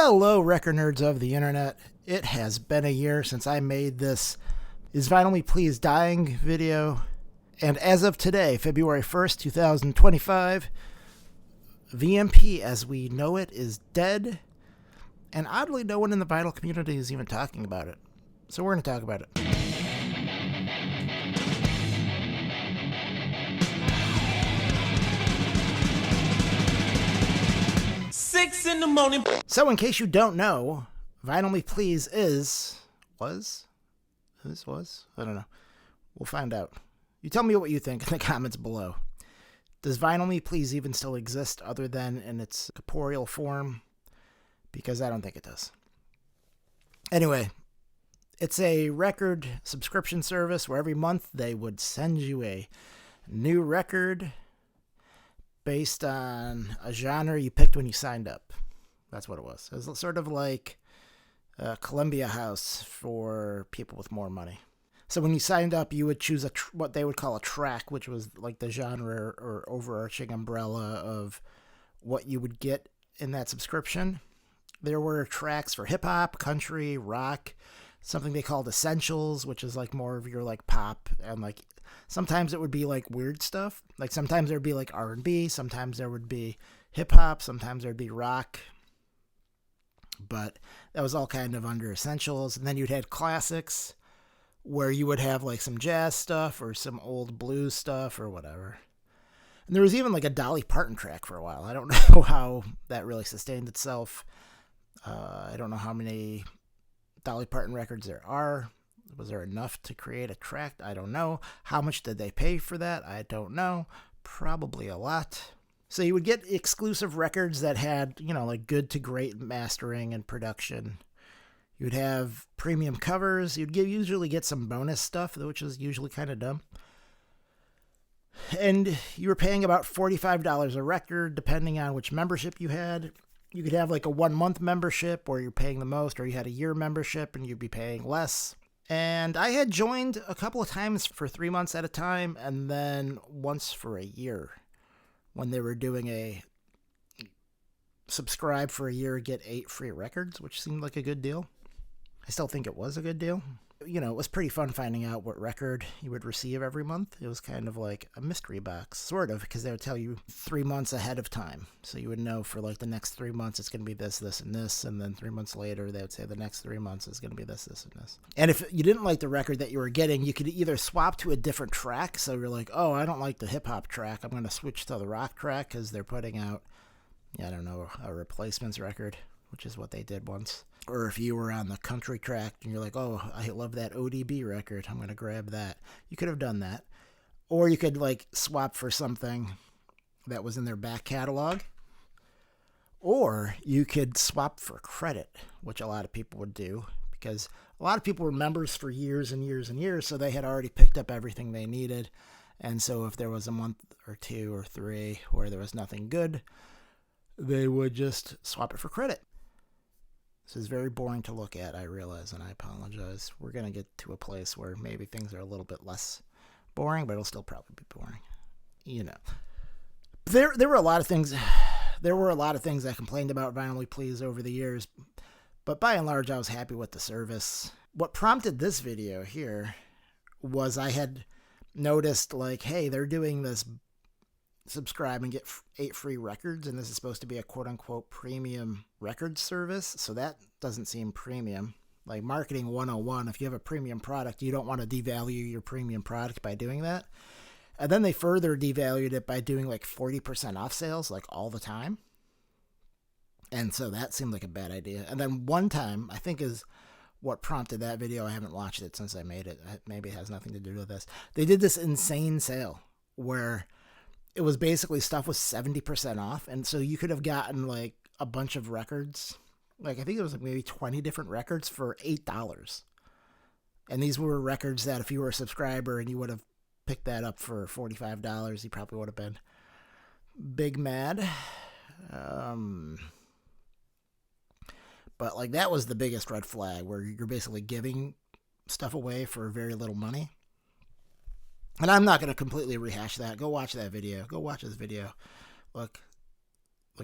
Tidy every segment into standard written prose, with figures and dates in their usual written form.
Hello, record nerds of the internet. It has been a year since I made this Is Vinyl Me Please Dying video. And as of today, February 1st, 2025, VMP as we know it is dead. And oddly, no one in the vinyl community is even talking about it. So we're going to talk about it. 6 in the morning. So in case you don't know, Vinyl Me Please was? I don't know. We'll find out. You tell me what you think in the comments below. Does Vinyl Me Please even still exist other than in its corporeal form? Because I don't think it does. Anyway, it's a record subscription service where every month they would send you a new record based on a genre you picked when you signed up. That's what it was. It was sort of like Columbia House for people with more money. So when you signed up, you would choose what they would call a track, which was like the genre or overarching umbrella of what you would get in that subscription. There were tracks for hip-hop, country, rock, something they called essentials, which is like more of your like pop, and like sometimes it would be like weird stuff. Like sometimes there would be like R&B, sometimes there would be hip-hop, sometimes there would be rock. But that was all kind of under essentials. And then you'd had classics where you would have like some jazz stuff or some old blues stuff or whatever. And there was even like a Dolly Parton track for a while. I don't know how that really sustained itself. I don't know how many Dolly Parton records there are. Was there enough to create a track? I don't know. How much did they pay for that? I don't know. Probably a lot. So you would get exclusive records that had, like good to great mastering and production. You'd have premium covers. You'd usually get some bonus stuff, which is usually kind of dumb. And you were paying about $45 a record, depending on which membership you had. You could have like a 1-month membership where you're paying the most, or you had a year membership and you'd be paying less. And I had joined a couple of times for 3 months at a time, and then once for a year when they were doing a subscribe for a year, get 8 free records, which seemed like a good deal. I still think it was a good deal. It was pretty fun finding out what record you would receive every month. It was kind of like a mystery box, sort of, because they would tell you 3 months ahead of time. So you would know for like the next 3 months it's going to be this, this, and this. And then 3 months later, they would say the next 3 months is going to be this, this, and this. And if you didn't like the record that you were getting, you could either swap to a different track. So you're like, oh, I don't like the hip-hop track. I'm going to switch to the rock track because they're putting out, a replacements record, which is what they did once. Or if you were on the country track and you're like, oh, I love that ODB record, I'm going to grab that. You could have done that. Or you could like swap for something that was in their back catalog. Or you could swap for credit, which a lot of people would do because a lot of people were members for years and years and years, so they had already picked up everything they needed. And so if there was a month or 2 or 3 where there was nothing good, they would just swap it for credit. This is very boring to look at, I realize, and I apologize. We're going to get to a place where maybe things are a little bit less boring, but it'll still probably be boring. There were a lot of things. There were a lot of things I complained about Vinyl Me Please over the years, but by and large, I was happy with the service. What prompted this video here was I had noticed, like, hey, they're doing this subscribe and get 8 free records, and this is supposed to be a quote-unquote premium record service, so that doesn't seem premium. Like marketing 101, if you have a premium product, you don't want to devalue your premium product by doing that. And then they further devalued it by doing like 40% off sales like all the time. And so that seemed like a bad idea. And then one time, I think is what prompted that video. I haven't watched it since I made it. Maybe it has nothing to do with this. They did this insane sale where it was basically stuff was 70% off. And so you could have gotten like a bunch of records. Like I think it was like maybe 20 different records for $8. And these were records that if you were a subscriber and you would have picked that up for $45, you probably would have been big mad. But like that was the biggest red flag where you're basically giving stuff away for very little money. And I'm not going to completely rehash that. Go watch that video. Go watch this video. Look,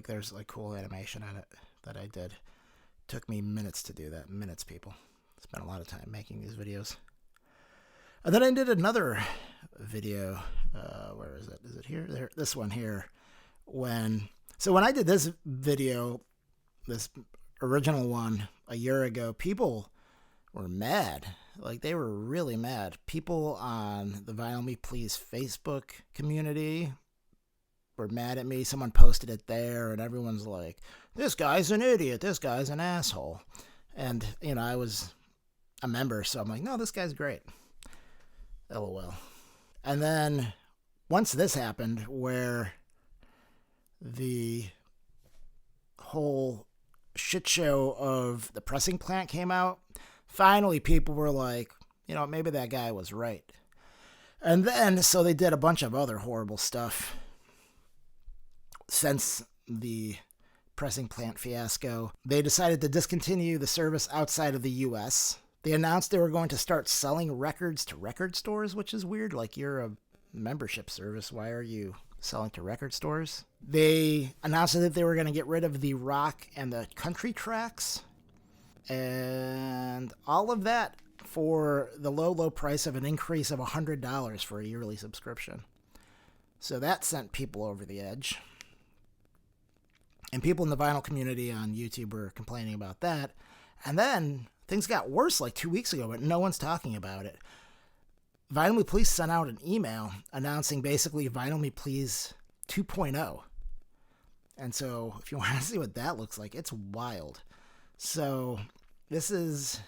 there's like cool animation on it that I did. took me minutes to do that. Minutes, people. Spent a lot of time making these videos. And then I did another video. Where is it? Is it here? There. This one here. When I did this video, this original one a year ago, people were mad. Like, they were really mad. People on the Vinyl Me Please Facebook community were mad at me. Someone posted it there, and everyone's like, this guy's an idiot. This guy's an asshole. And, I was a member, so I'm like, no, this guy's great. LOL. And then once this happened, where the whole shit show of the pressing plant came out, finally people were like, maybe that guy was right. And then, so they did a bunch of other horrible stuff since the pressing plant fiasco. They decided to discontinue the service outside of the U.S. They announced they were going to start selling records to record stores, which is weird. Like, you're a membership service. Why are you selling to record stores? They announced that they were going to get rid of the rock and the country tracks. And all of that for the low price of an increase of $100 for a yearly subscription. So that sent people over the edge. And people in the vinyl community on YouTube were complaining about that. And then things got worse like 2 weeks ago, but no one's talking about it. Vinyl Me Please sent out an email announcing basically Vinyl Me Please 2.0. And so if you want to see what that looks like, it's wild. So this is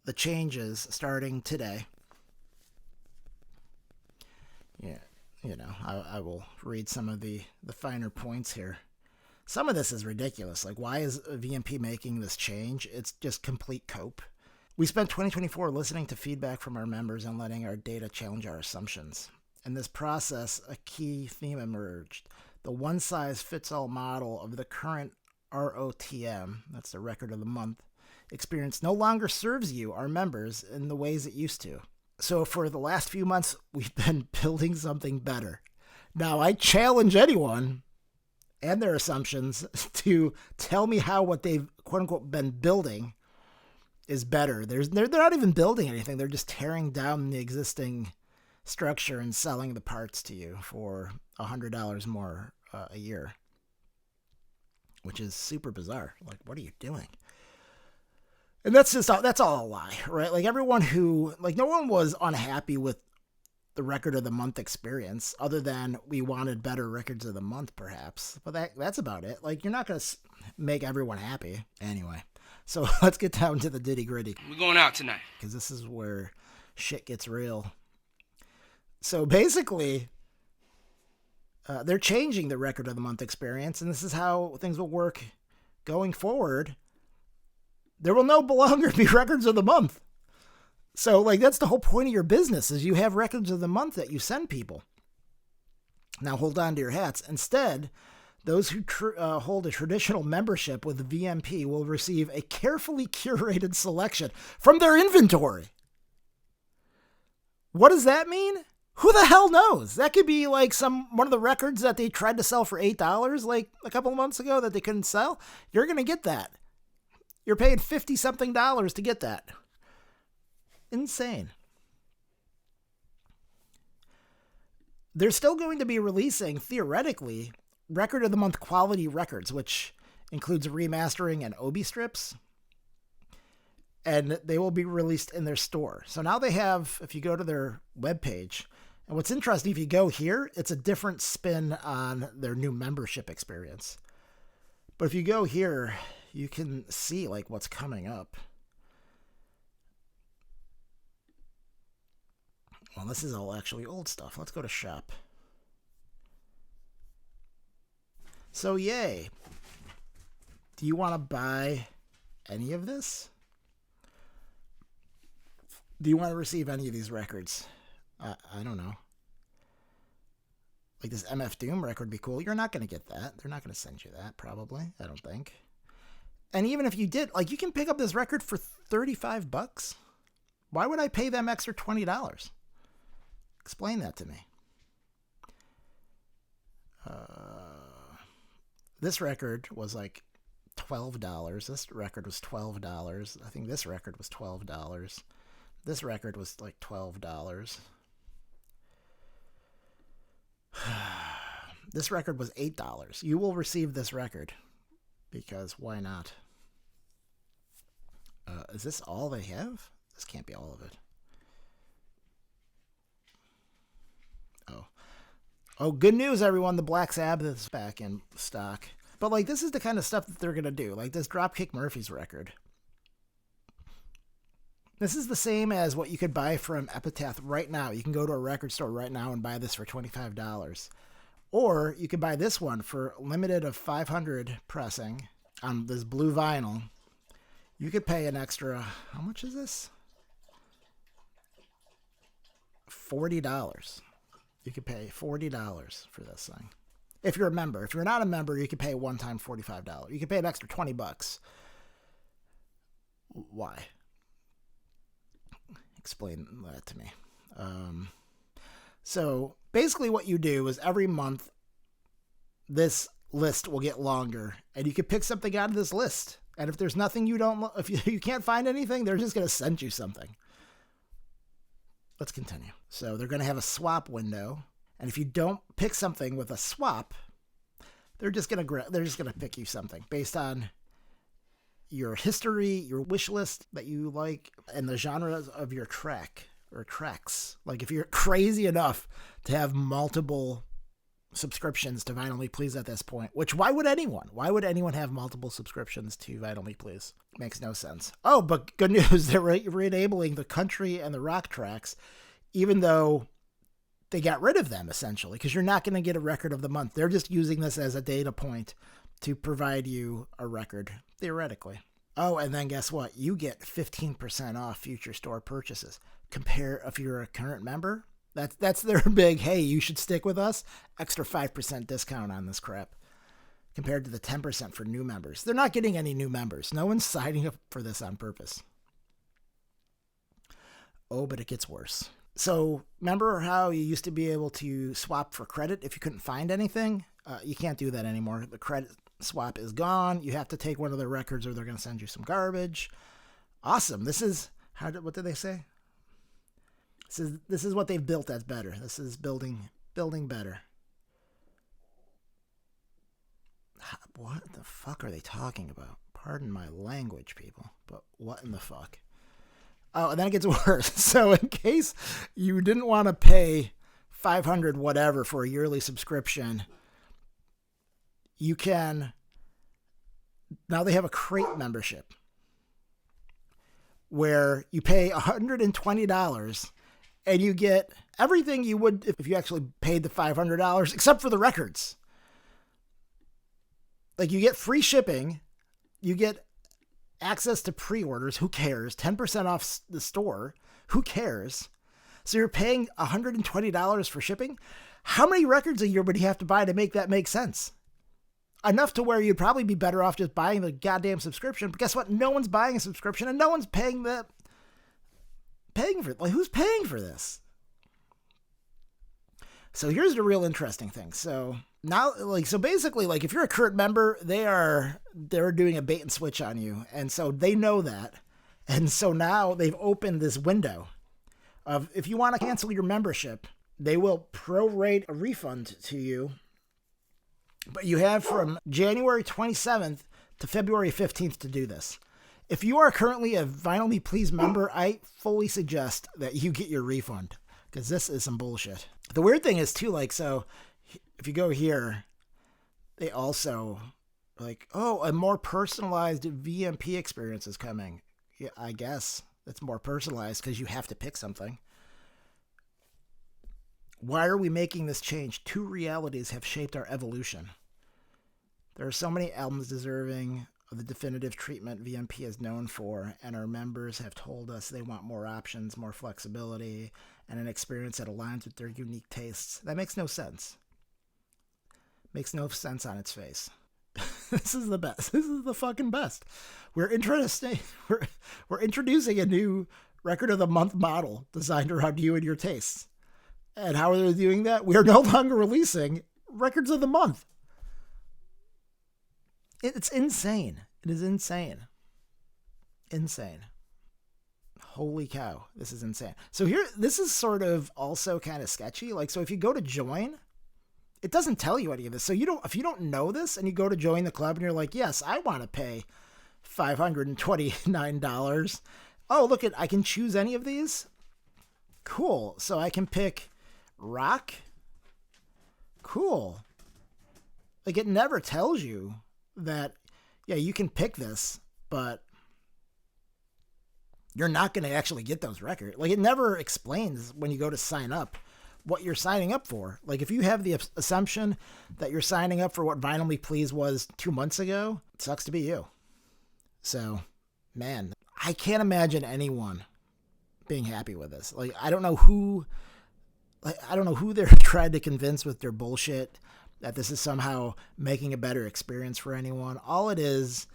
the changes starting today. Yeah, I will read some of the finer points here. Some of this is ridiculous. Like, why is VMP making this change? It's just complete cope. We spent 2024 listening to feedback from our members and letting our data challenge our assumptions. In this process, a key theme emerged. The one-size-fits-all model of the current ROTM, that's the record of the month, experience no longer serves you, our members, in the ways it used to. So for the last few months, we've been building something better. Now, I challenge anyone and their assumptions to tell me how what they've, quote-unquote, been building is better. They're not even building anything. They're just tearing down the existing structure and selling the parts to you for $100 more a year, which is super bizarre. Like, what are you doing? And that's all a lie, right? Like, everyone who, like, no one was unhappy with the record of the month experience, other than we wanted better records of the month, perhaps. But that's about it. Like, you're not going to make everyone happy anyway. So let's get down to the nitty gritty. We're going out tonight. Because this is where shit gets real. So basically, they're changing the record of the month experience, and this is how things will work going forward. There will no longer be records of the month. So, like, that's the whole point of your business, is you have records of the month that you send people. Now, hold on to your hats. Instead, those who hold a traditional membership with the VMP will receive a carefully curated selection from their inventory. What does that mean? Who the hell knows? That could be like one of the records that they tried to sell for $8 like a couple of months ago that they couldn't sell. You're going to get that. You're paying $50-something to get that. Insane. They're still going to be releasing, theoretically, record of the month quality records, which includes remastering and OB strips. And they will be released in their store. So now they have, if you go to their webpage, and what's interesting, if you go here, it's a different spin on their new membership experience. But if you go here, you can see like what's coming up. Well, this is all actually old stuff. Let's go to shop. So, yay. Do you want to buy any of this? Do you want to receive any of these records? I don't know. Like, this MF Doom record would be cool. You're not going to get that. They're not going to send you that, probably. I don't think. And even if you did, like, you can pick up this record for $35. Why would I pay them extra $20? Explain that to me. This record was like $12. This record was $12. I think this record was $12. This record was like $12. This record was $8. You will receive this record because why not? Is this all they have? This can't be all of it. Oh, good news, everyone. The Black Sabbath is back in stock. But, like, this is the kind of stuff that they're going to do. Like, this Dropkick Murphys record. This is the same as what you could buy from Epitaph right now. You can go to a record store right now and buy this for $25. Or you could buy this one for limited of 500 pressing on this blue vinyl. You could pay an extra, how much is this? $40. You could pay $40 for this thing. If you're a member. If you're not a member, you could pay one time $45. You could pay an extra $20. Why? Explain that to me. So basically what you do is every month this list will get longer and you can pick something out of this list. And if there's nothing if you can't find anything, they're just going to send you something. Let's continue. So they're going to have a swap window. And if you don't pick something with a swap, they're just going to pick you something based on your history, your wish list that you like, and the genres of your track or tracks. Like if you're crazy enough to have multiple subscriptions to Vinyl Me Please at this point, which why would anyone have multiple subscriptions to Vinyl Me Please? Makes no sense. Oh, but good news, they're re-enabling the country and the rock tracks, even though they got rid of them essentially, because you're not going to get a record of the month. They're just using this as a data point to provide you a record, theoretically. Oh, and then guess what? You get 15% off future store purchases. Compare if you're a current member. That's their big, hey, you should stick with us. Extra 5% discount on this crap compared to the 10% for new members. They're not getting any new members. No one's signing up for this on purpose. Oh, but it gets worse. So remember how you used to be able to swap for credit if you couldn't find anything? You can't do that anymore. The credit swap is gone. You have to take one of their records or they're going to send you some garbage. Awesome. This is, what did they say? This is what they've built as better. This is building better. What the fuck are they talking about? Pardon my language, people, but what in the fuck? Oh, and then it gets worse. So in case you didn't want to pay $500 whatever for a yearly subscription, you can, now they have a crate membership where you pay $120 and you get everything you would if you actually paid the $500, except for the records. Like you get free shipping, you get access to pre-orders. Who cares? 10% off the store. Who cares? So you're paying $120 for shipping. How many records a year would you have to buy to make that make sense? Enough to where you'd probably be better off just buying the goddamn subscription. But guess what? No one's buying a subscription and no one's paying for it. Like, who's paying for this? So here's the real interesting thing. So now, so basically, if you're a current member, they're doing a bait and switch on you. And so they know that. And so now they've opened this window of, if you want to cancel your membership, they will prorate a refund to you. But you have from January 27th to February 15th to do this. If you are currently a Vinyl Me Please member, I fully suggest that you get your refund, because this is some bullshit. The weird thing is too, so if you go here, they also a more personalized VMP experience is coming. Yeah, I guess it's more personalized because you have to pick something. Why are we making this change? Two realities have shaped our evolution. There are so many albums deserving of the definitive treatment VMP is known for, and our members have told us they want more options, more flexibility, and an experience that aligns with their unique tastes. That makes no sense. Makes no sense on its face. This is the best. This is the fucking best. We're introducing a new record of the month model designed around you and your tastes. And how are they doing that? We are no longer releasing records of the month. It's insane. It is insane. Insane. Holy cow. This is insane. So here, this is sort of also kind of sketchy. Like, so if you go to join, it doesn't tell you any of this. So if you don't know this and you go to join the club and you're like, yes, I want to pay $529. Oh, look I can choose any of these. Cool. So I can pick rock. Cool. Like, it never tells you that, yeah, you can pick this, but you're not going to actually get those records. Like, it never explains when you go to sign up what you're signing up for. Like, if you have the assumption that you're signing up for what Vinyl Me Please was 2 months ago, it sucks to be you. So, man, I can't imagine anyone being happy with this. Like, I don't know who they're trying to convince with their bullshit that this is somehow making a better experience for anyone. All it is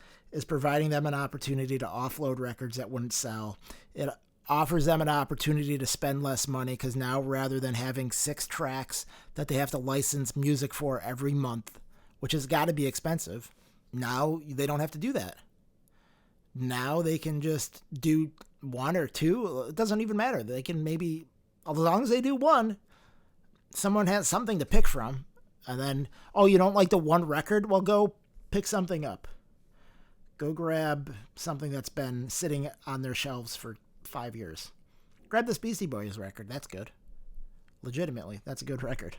providing them an opportunity to offload records that wouldn't sell. It offers them an opportunity to spend less money because now, rather than having 6 tracks that they have to license music for every month, which has got to be expensive, now they don't have to do that. Now they can just do 1 or 2. It doesn't even matter. They can maybe, as long as they do 1, someone has something to pick from. And then, oh, you don't like the 1 record? Well, go pick something up. Go grab something that's been sitting on their shelves for 5 years. Grab this Beastie Boys record. That's good. Legitimately, that's a good record.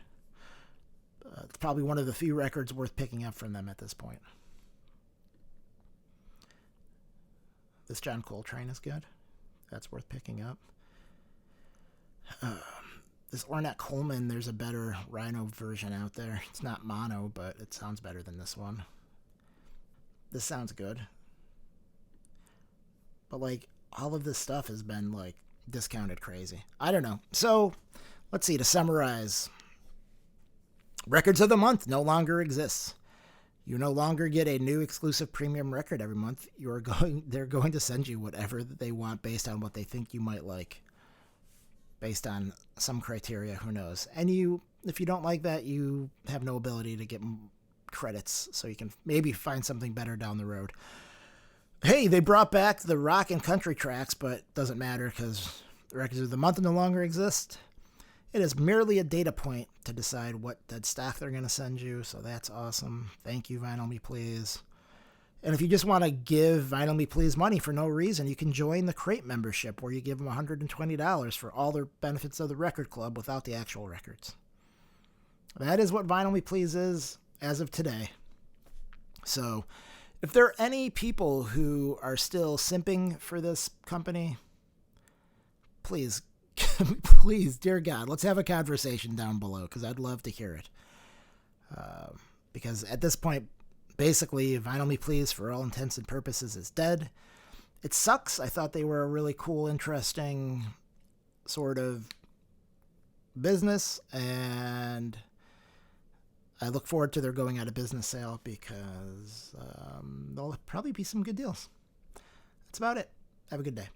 It's probably one of the few records worth picking up from them at this point. This John Coltrane is good. That's worth picking up. This Ornette Coleman, there's a better Rhino version out there. It's not mono, but it sounds better than this one. This sounds good. But, like, all of this stuff has been, like, discounted crazy. I don't know. So, let's see. To summarize, Records of the Month no longer exists. You no longer get a new exclusive premium record every month. They're going to send you whatever they want based on what they think you might like. Based on some criteria, who knows. And if you don't like that, you have no ability to get credits, so you can maybe find something better down the road. Hey, they brought back the rock and country tracks, but it doesn't matter because the Records of the Month no longer exist. It is merely a data point to decide what dead stock they're going to send you, so that's awesome. Thank you, Vinyl Me Please. And if you just want to give Vinyl Me Please money for no reason, you can join the Crate membership where you give them $120 for all the benefits of the record club without the actual records. That is what Vinyl Me Please is as of today. So if there are any people who are still simping for this company, please, please, dear God, let's have a conversation down below because I'd love to hear it. Because at this point, basically, Vinyl Me Please, for all intents and purposes, is dead. It sucks. I thought they were a really cool, interesting sort of business, and I look forward to their going out of business sale because there'll probably be some good deals. That's about it. Have a good day.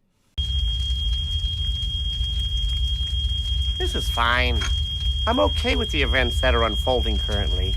This is fine. I'm okay with the events that are unfolding currently.